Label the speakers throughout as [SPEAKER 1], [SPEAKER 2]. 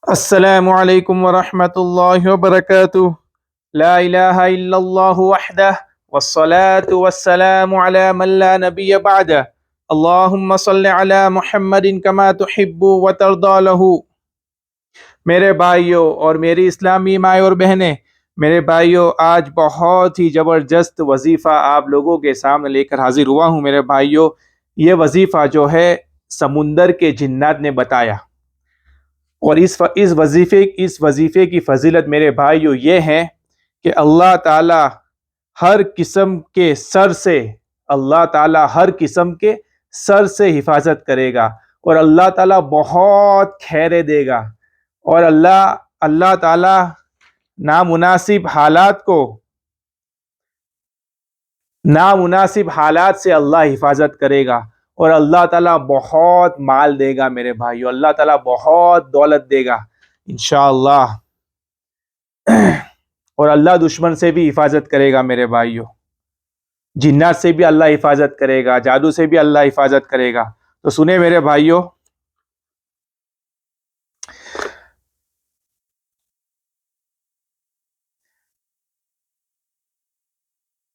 [SPEAKER 1] अस्सलामु अलैकुम वरहमतुल्लाहि वबरकातुह। ला इलाहा इल्लल्लाहु वहदह वस्सलातु वस्सलामु अला मन ला नबिय्य बअदह। अल्लाहुम्मा सल्लि अला मुहम्मदिन कमा तुहिब्बु व तर्दा लहू। मेरे भाइयों और मेरी इस्लामी माए और बहनें, मेरे भाइयों, आज बहुत ही ज़बरदस्त वजीफ़ा आप लोगों के सामने लेकर हाजिर हुआ हूँ। मेरे भाइयों, ये वजीफ़ा जो है समुंदर के जिन्नात ने बताया, और इस वजीफे की फजीलत मेरे भाइयों ये है कि अल्लाह ताला हर किस्म के सर से हिफाजत करेगा, और अल्लाह ताला बहुत खैरें देगा, और अल्लाह अल्लाह ताला नामुनासिब हालात को नामुनासिब हालात से अल्लाह हिफाजत करेगा, और अल्लाह ताला बहुत माल देगा मेरे भाइयों, अल्लाह ताला बहुत दौलत देगा इंशाअल्लाह। और अल्लाह दुश्मन से भी हिफाजत करेगा मेरे भाइयों, जिन्नात से भी अल्लाह हिफाजत करेगा, जादू से भी अल्लाह हिफाजत करेगा। तो सुने मेरे भाइयों,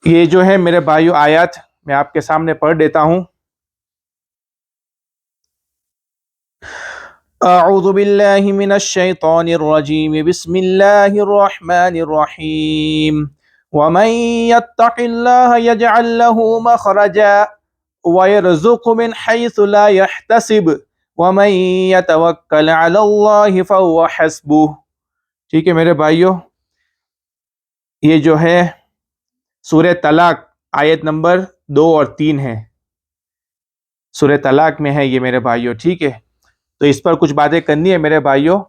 [SPEAKER 1] ये जो है मेरे भाइयों आयत मैं आपके सामने पढ़ देता हूँ। अऊज़ु बिल्लाहि मिनश शैतानिर रजीम, बिस्मिल्लाहिर रहमानिर रहीम। वमन यत्तक़िल्लाह यजअल लहू मख़रजा व यरज़ुक़हु मिन हैसु ला यहतसिब वमन यतवक्कल अलल्लाहि फहुव हस्बुह। ठीक है मेरे भाइयों, ये जो है सूरह तलाक आयत नंबर 2 और 3 है, सूरह तलाक में है ये मेरे भाइयों। ठीक है, तो इस पर कुछ बातें करनी है मेरे भाइयों,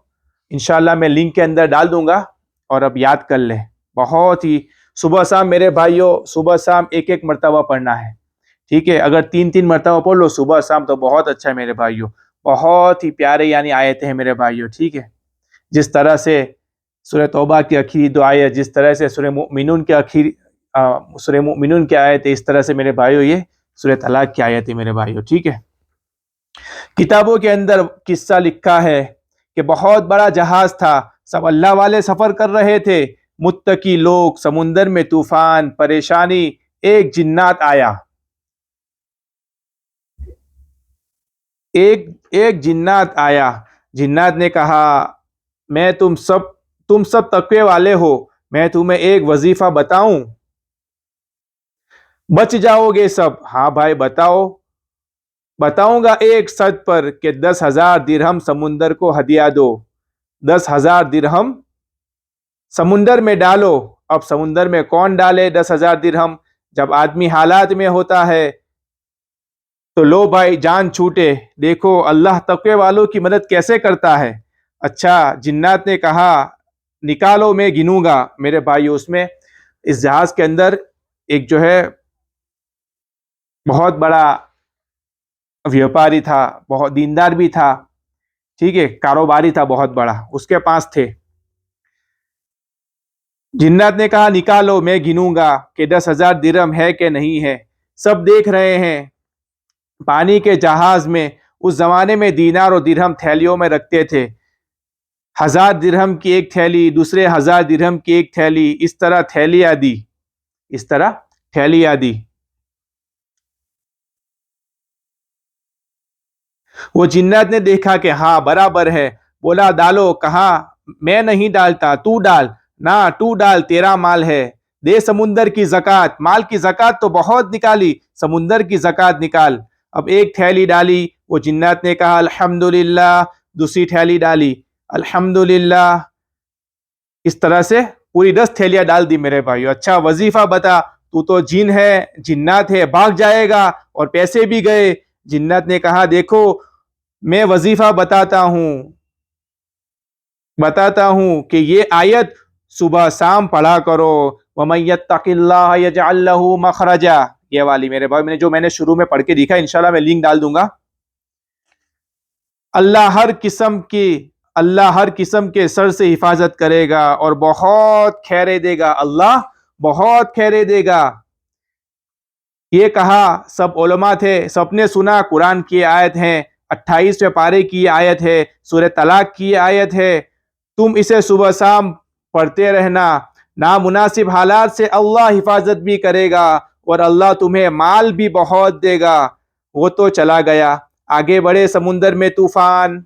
[SPEAKER 1] इंशाल्लाह मैं लिंक के अंदर डाल दूंगा, और अब याद कर ले। बहुत ही सुबह शाम मेरे भाइयों, सुबह शाम एक एक मरतबा पढ़ना है। ठीक है, अगर 3-3 मरतबा पढ़ लो सुबह शाम तो बहुत अच्छा है मेरे भाइयों। बहुत ही प्यारे यानी आयतें हैं मेरे भाइयों। ठीक है, जिस तरह से सूरह तौबा की आखिरी 2 आयत, जिस तरह से सूरह मुमिनून की सूरह मुमिनून की आयत है, इस तरह से मेरे भाइयों ये सूरह तलाक की आयत है मेरे भाइयों। ठीक है, किताबों के अंदर किस्सा लिखा है कि बहुत बड़ा जहाज था, सब अल्लाह वाले सफर कर रहे थे, मुत्तकी लोग, समुंदर में तूफान, परेशानी। एक जिन्नात आया, एक जिन्नात आया। जिन्नात ने कहा, मैं तुम सब तकवे वाले हो, मैं तुम्हें एक वजीफा बताऊं, बच जाओगे सब। हाँ भाई बताओ। बताऊंगा एक शर्त पर कि 10,000 दिरहम समुंदर को हदिया दो। 10,000 दिरहम समुंदर में डालो। अब समुंदर में कौन डाले 10,000 दिरहम? जब आदमी हालात में होता है तो लो भाई जान छूटे। देखो अल्लाह तक़वे वालों की मदद कैसे करता है। अच्छा, जिन्नात ने कहा निकालो मैं गिनूंगा। मेरे भाई उसमें इस जहाज के अंदर एक जो है बहुत बड़ा व्यापारी था, बहुत दीनदार भी था। ठीक है, कारोबारी था बहुत बड़ा, उसके पास थे। जिन्नात ने कहा निकालो मैं गिनूंगा कि 10,000 दिरहम है कि नहीं है। सब देख रहे हैं पानी के जहाज में। उस जमाने में दीनार और दिरहम थैलियों में रखते थे। 1,000 दिरहम की एक थैली, दूसरे 1,000 दिरहम की एक थैली, इस तरह थैलियां दी, इस तरह थैलियां दी। वो जिन्नात ने देखा कि हाँ बराबर है, बोला डालो। कहा मैं नहीं डालता, तू डाल। ना तू डाल, तेरा माल है, दे समुंदर की जक़ात। माल की जक़ात तो बहुत निकाली, समुंदर की जक़ात निकाल। अब एक थैली डाली, वो जिन्नात ने कहा अल्हम्दुलिल्लाह। दूसरी थैली डाली, अल्हम्दुलिल्लाह। इस तरह से पूरी 10 थैलियां डाल दी मेरे भाई। अच्छा वजीफा बता, तू तो जिन है, जिन्नात है, भाग जाएगा। और पैसे भी गए। जिन्नात ने कहा देखो मैं वजीफा बताता हूँ कि ये आयत सुबह शाम पढ़ा करो। वमन यत्तक़िल्लाह यजअल लहू मखरजा, ये वाली मेरे भाई मैंने शुरू में पढ़ के दिखा, इंशाल्लाह मैं लिंक डाल दूंगा। अल्लाह हर किस्म के सर से हिफाजत करेगा और बहुत खैरे देगा। अल्लाह बहुत खैरे देगा। ये कहा सब उलमा थे, सबने सुना। कुरान की आयत है, 28वें पारे की आयत है, सूरह तलाक की आयत है। तुम इसे सुबह शाम पढ़ते रहना। नामुनासिब हालात से अल्लाह हिफाजत भी करेगा और अल्लाह तुम्हें माल भी बहुत देगा। वो तो चला गया। आगे बढ़े समुंदर में तूफान।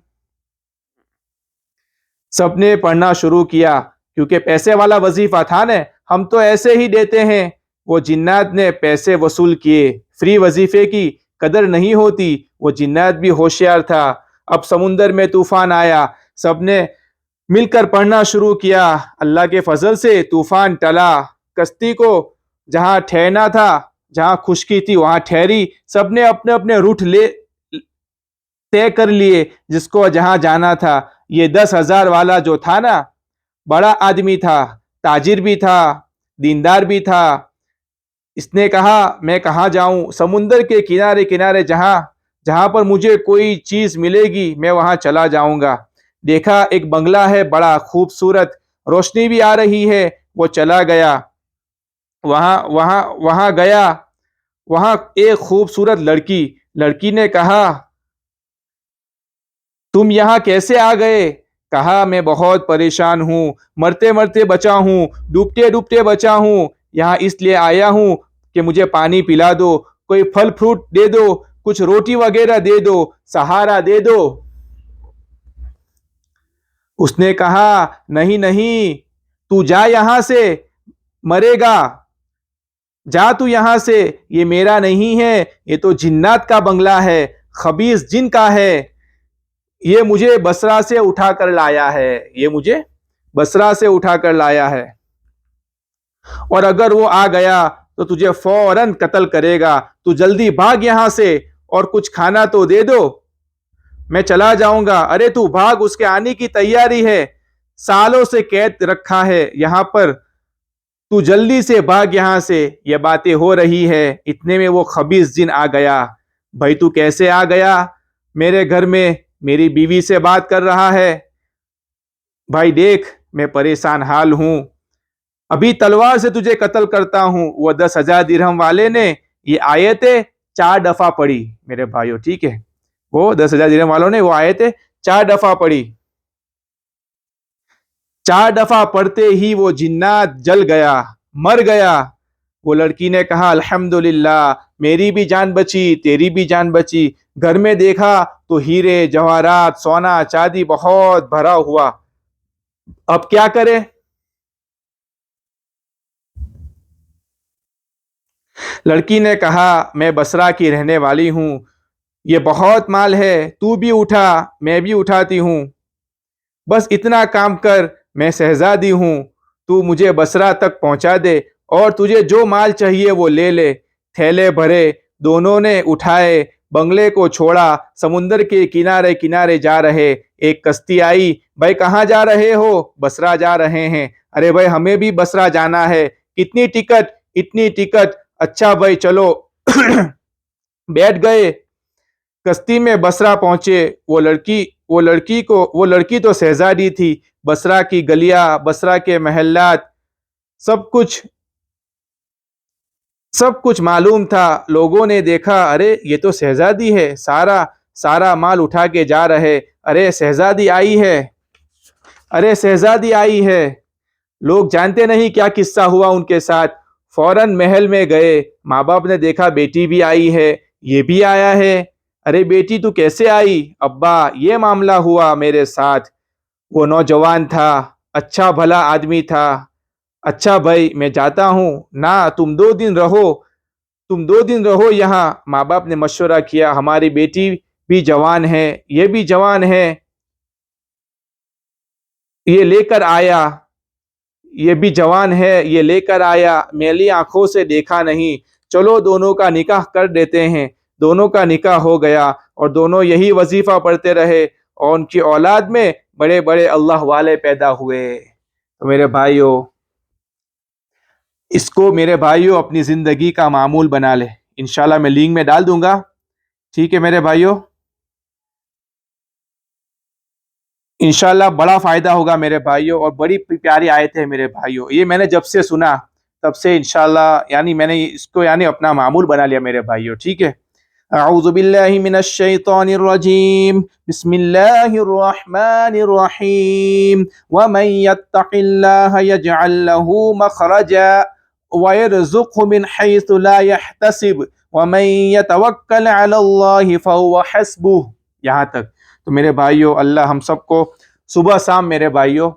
[SPEAKER 1] सबने पढ़ना शुरू किया क्योंकि पैसे वाला वजीफा था न, हम तो ऐसे ही देते हैं। वो जिन्नात ने पैसे वसूल किए। फ्री वजीफे की कदर नहीं होती। वो जिन्नात भी होशियार था। अब समुंदर में तूफान आया। सबने मिलकर पढ़ना शुरू किया। अल्लाह के फजल से तूफान टला। कश्ती को जहां ठहरना था, जहां खुशकी थी वहां ठहरी। सबने अपने अपने रूट ले तय कर लिए जिसको जहां जाना था। ये 10,000 वाला जो था ना, बड़ा आदमी था, ताजिर भी था, दीनदार भी था। इसने कहा मैं कहाँ जाऊं, समुंदर के किनारे किनारे जहां जहां पर मुझे कोई चीज मिलेगी मैं वहां चला जाऊंगा। देखा एक बंगला है बड़ा खूबसूरत, रोशनी भी आ रही है। वो चला गया। वहां वहां वहां गया। वहां एक खूबसूरत लड़की। लड़की ने कहा तुम यहाँ कैसे आ गए? कहा मैं बहुत परेशान हूँ, मरते मरते बचा हूँ, डूबते डूबते बचा हूँ। यहाँ इसलिए आया हूँ कि मुझे पानी पिला दो, कोई फल फ्रूट दे दो, कुछ रोटी वगैरह दे दो, सहारा दे दो। उसने कहा नहीं नहीं, तू जा यहाँ से, मरेगा। जा तू यहाँ से, ये मेरा नहीं है, ये तो जिन्नात का बंगला है, खबीस जिन का है। ये मुझे बसरा से उठा कर लाया है। ये मुझे बसरा से उठा कर लाया है। और अगर वो आ गया तो तुझे फौरन कत्ल करेगा। तू जल्दी भाग यहां से और कुछ खाना तो दे दो, मैं चला जाऊंगा। अरे तू भाग, उसके आने की तैयारी है, सालों से कैद रखा है यहां पर, तू जल्दी से भाग यहां से। ये बातें हो रही है, इतने में वो खबीस जिन आ गया। भाई तू कैसे आ गया मेरे घर में? मेरी बीवी से बात कर रहा है। भाई देख मैं परेशान हाल हूं, अभी तलवार से तुझे कत्ल करता हूं। वो 10,000 दिरहम वाले ने ये आयतें 4 दफा पढ़ी मेरे भाइयों, ठीक है। वो 10,000 दिरहम वालों ने वो आयतें 4 दफा पढ़ी। 4 दफा पढ़ते ही वो जिन्नात जल गया, मर गया। वो लड़की ने कहा अल्हम्दुलिल्लाह, मेरी भी जान बची, तेरी भी जान बची। घर में देखा तो हीरे जवाहरात सोना चांदी बहुत भरा हुआ। अब क्या करे? लड़की ने कहा मैं बसरा की रहने वाली हूं, ये बहुत माल है, तू भी उठा मैं भी उठाती हूं। बस इतना काम कर, मैं शहजादी हूं, तू मुझे बसरा तक पहुंचा दे और तुझे जो माल चाहिए वो ले ले। थैले भरे, दोनों ने उठाए, बंगले को छोड़ा, समुंदर के किनारे किनारे जा रहे। एक कश्ती आई। भाई कहाँ जा रहे हो? बसरा जा रहे हैं। अरे भाई हमें भी बसरा जाना है, कितनी टिकट? इतनी टिकट। अच्छा भाई चलो। बैठ गए, कश्ती में बसरा पहुंचे। वो लड़की तो शहजादी थी। बसरा की गलियां, बसरा के महल्लात, सब कुछ मालूम था। लोगों ने देखा अरे ये तो शहजादी है, सारा सारा माल उठा के जा रहे। अरे शहजादी आई है, अरे शहजादी आई है। लोग जानते नहीं क्या किस्सा हुआ उनके साथ। फौरन महल में गए। माँ बाप ने देखा बेटी भी आई है, ये भी आया है। अरे बेटी तू कैसे आई? अब्बा ये मामला हुआ मेरे साथ। वो नौजवान था, अच्छा भला आदमी था। अच्छा भाई मैं जाता हूँ ना, तुम 2 दिन रहो यहाँ। माँ बाप ने मशवरा किया, हमारी बेटी भी जवान है, ये भी जवान है, ये लेकर आया, ये भी जवान है, ये लेकर आया, मेरी आंखों से देखा नहीं। चलो दोनों का निकाह कर देते हैं। दोनों का निकाह हो गया और दोनों यही वजीफा पढ़ते रहे और उनकी औलाद में बड़े बड़े अल्लाह वाले पैदा हुए। तो मेरे भाइयों, इसको मेरे भाइयों अपनी जिंदगी का मामूल बना ले। इंशाल्लाह मैं लिंक में डाल दूंगा, ठीक है मेरे भाइयों। इंशाल्लाह बड़ा फायदा होगा मेरे भाइयों और बड़ी प्यारी आयत है मेरे भाइयों। ये मैंने जब से सुना तब से इंशाल्लाह यानी मैंने इसको यानी अपना मामूल बना लिया मेरे भाइयों, ठीक है। अऊज़ु बिल्लाहि मिनश शैतानिर रजीम बिस्मिल्लाहिर रहमानिर रहीम व मन यत्तक़िल्लाह यजअल लहू मखरजा व यरज़ुक़हु मिन हैसु ला यहतसिब व मन यतवक्कल अलल्लाहि फहुव हस्बुह। यहाँ तक। तो मेरे भाइयों, अल्लाह हम सबको सुबह शाम, मेरे भाइयों,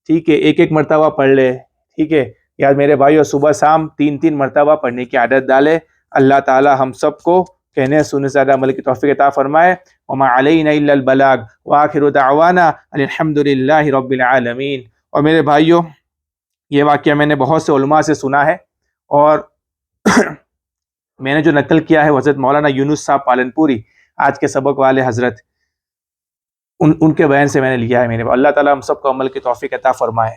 [SPEAKER 1] ठीक है, एक एक मरतबा पढ़ ले, ठीक है यार मेरे भाइयों, सुबह शाम 3-3 मरतबा पढ़ने की आदत डाले। अल्लाह ताला हम सबको कहने सुनने से ज़्यादा अमल की तौफीक अता फरमाए। वमा अलैना इल्लल बलाग व आखिरु दअवाना अल्हम्दुलिल्लाहि रब्बिल आलमीन। और मेरे भाइयों, ये वाक़या मैंने बहुत से उलमा से सुना है, और मैंने जो नकल किया है हज़रत मौलाना यूनुस साहब पालनपुरी, आज के सबक वाले हज़रत, उनके बयान से मैंने लिया है। मेरे अल्लाह ताला हम सबको अमल की तौफीक अता फरमाए।